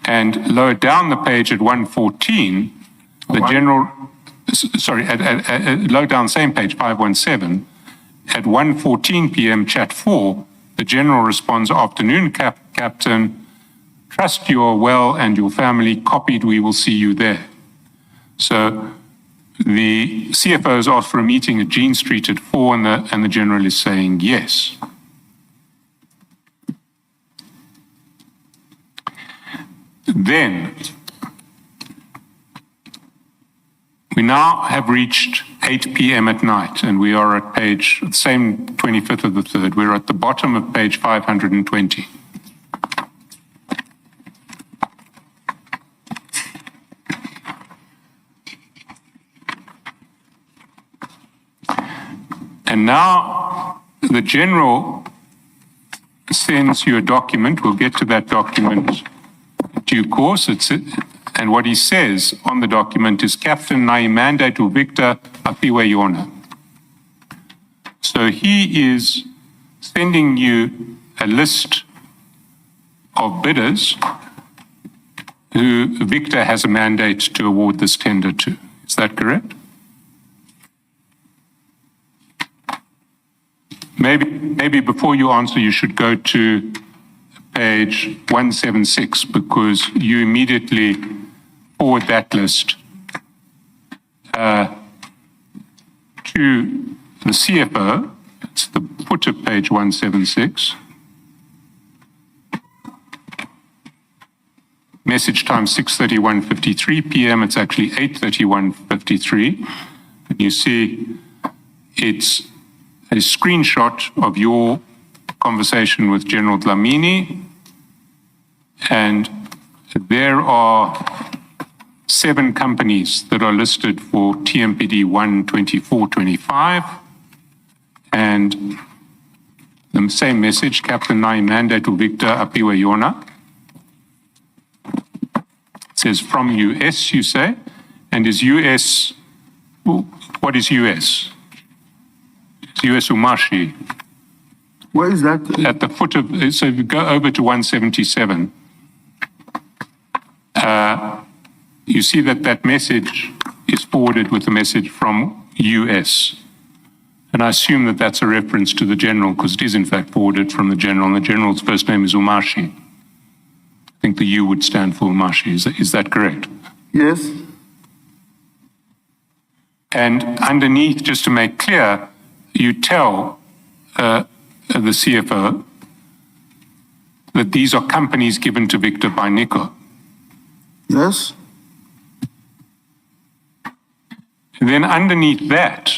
And lower down the page at 1:14, the General, lower down same page, 517, at 1:14 p.m., chat 4, the General responds, afternoon, Captain, trust you are well and your family copied, we will see you there. So the CFO has asked for a meeting at Jean Street at 4, and the General is saying yes. Then, we now have reached 8 p.m. at night, and we are at page, same 25th of the 3rd, we're at the bottom of page 520. And now the General sends you a document. We'll get to that document in due course. And what he says on the document is, Captain Naimanda to Victor Apiwe Yona. So he is sending you a list of bidders who Victor has a mandate to award this tender to. Is that correct? Maybe before you answer, you should go to page 176, because you immediately forward that list to the CFO. It's the foot of page 176. Message time 6:31:53 p.m. It's actually 8:31:53. And you see it's a screenshot of your conversation with General Dlamini, and there are 7 companies that are listed for TMPD 12425, and the same message, Captain Naimanda to Victor Apiwe Yona. It says from US, you say, and is US, what is US? It's US Umashi. Where is that? At the foot of, so if you go over to 177, you see that that message is forwarded with a message from US. And I assume that that's a reference to the general, because it is in fact forwarded from the general, and the general's first name is Umashi. I think the U would stand for Umashi. Is that correct? Yes. And underneath, just to make clear, you tell the CFO that these are companies given to Victor by Nico. Yes. And then underneath that,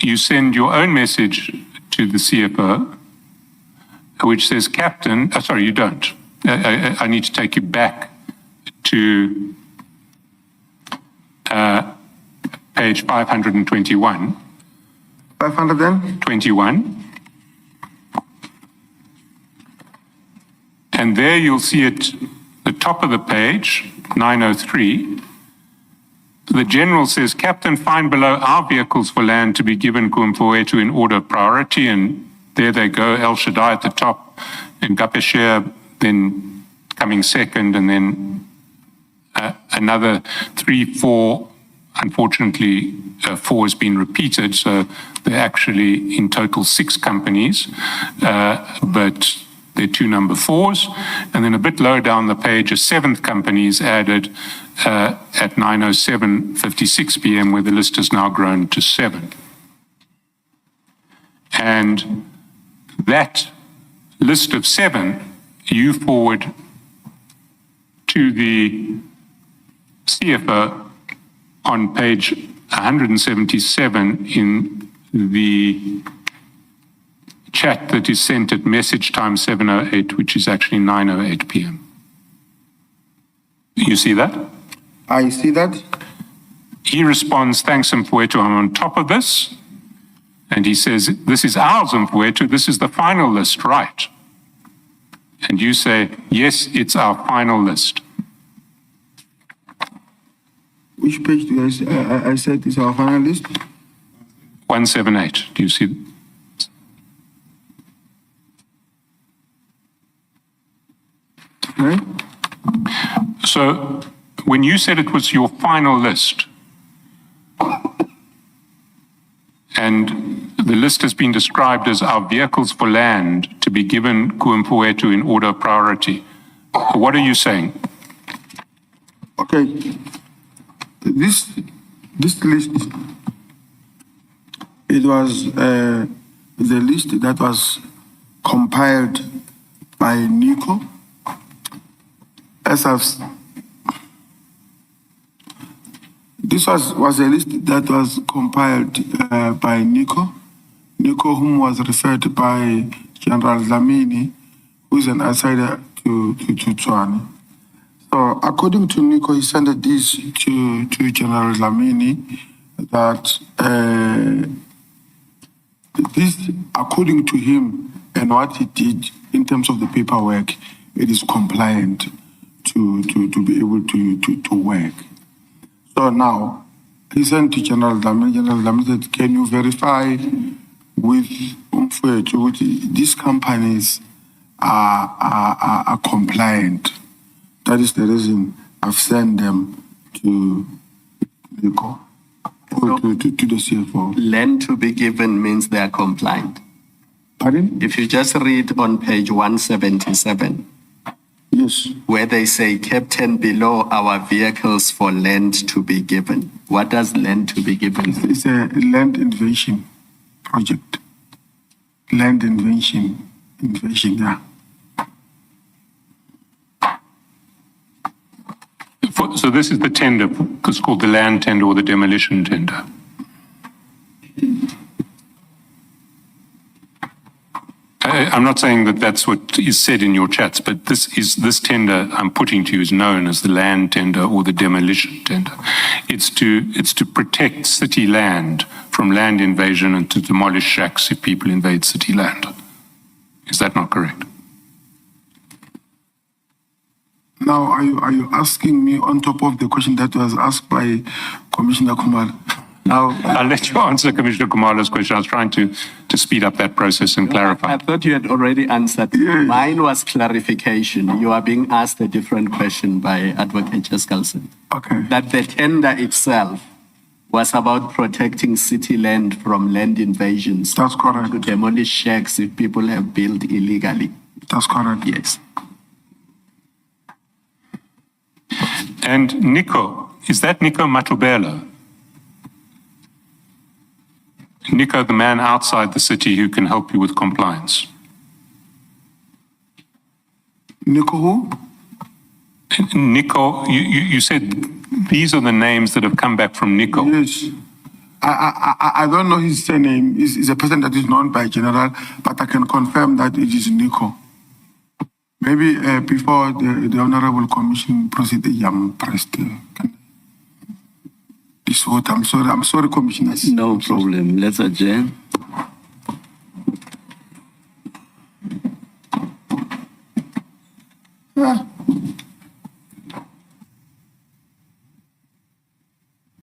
you send your own message to the CFO, which says, Captain, sorry, you don't. I need to take you back to page 521. 521. And there you'll see at the top of the page, 903, the general says, Captain, find below our vehicles for land to be given Kumfuetu in order of priority. And there they go, El Shaddai at the top, and Gapesher then coming second, and then another 3, 4. Unfortunately, 4 has been repeated, so there are actually in total 6 companies, but they're 2 number 4s. And then a bit lower down the page, a 7th company is added at 9:07:56 p.m., where the list has now grown to 7. And that list of 7, you forward to the CFO on page 177 in the chat that is sent at message time 7:08, which is actually 9:08 p.m. You see that? I see that. He responds, thanks, Mfowethu, I'm on top of this. And he says, this is ours, Mfowethu, this is the final list, right? And you say, yes, it's our final list. Which page do I said is our final list? 178, do you see? Right? So when you said it was your final list, and the list has been described as our vehicles for land to be given Kumfuetu in order of priority, what are you saying? Okay. This list, it was the list that was compiled by Nico. This was a list that was compiled by Nico. Nico, whom was referred by General Dlamini, who is an outsider to Tswane. So according to Nico, he sent this to General Dlamini that this, according to him and what he did in terms of the paperwork, it is compliant to be able to work. So now, he sent to General Dlamini. General Dlamini said, can you verify with Mfowethu which these companies are compliant? That is the reason I've sent them to Nico, or to the CFO. Land to be given means they are compliant. Pardon? If you just read on page 177, Yes. where they say, Captain, below our vehicles for land to be given. What does land to be given? It's a land invasion project. Land invasion, yeah. So this is the tender, it's called the land tender or the demolition tender. I'm not saying that that's what is said in your chats, but this tender I'm putting to you is known as the land tender or the demolition tender. It's to protect city land from land invasion and to demolish shacks if people invade city land. Is that not correct? Now, are you asking me on top of the question that was asked by Commissioner Kumar? Now, I'll let you answer Commissioner Kumala's question. I was trying to speed up that process and clarify. I thought you had already answered. Yes. Mine was clarification. You are being asked a different question by Advocate Jeskelson. okay. That the tender itself was about protecting city land from land invasions. That's correct. To demolish shacks if people have built illegally. That's correct. Yes. And Nico, is that Nico Matubela? Nico, the man outside the city who can help you with compliance. Nico who? Nico, you said these are the names that have come back from Nico. Yes. I don't know his surname. He's a person that is known by general, but I can confirm that it is Nico. Maybe before the Honorable Commission proceeded, I'm pressed. This vote. I'm sorry, Commissioners. No problem. Let's adjourn.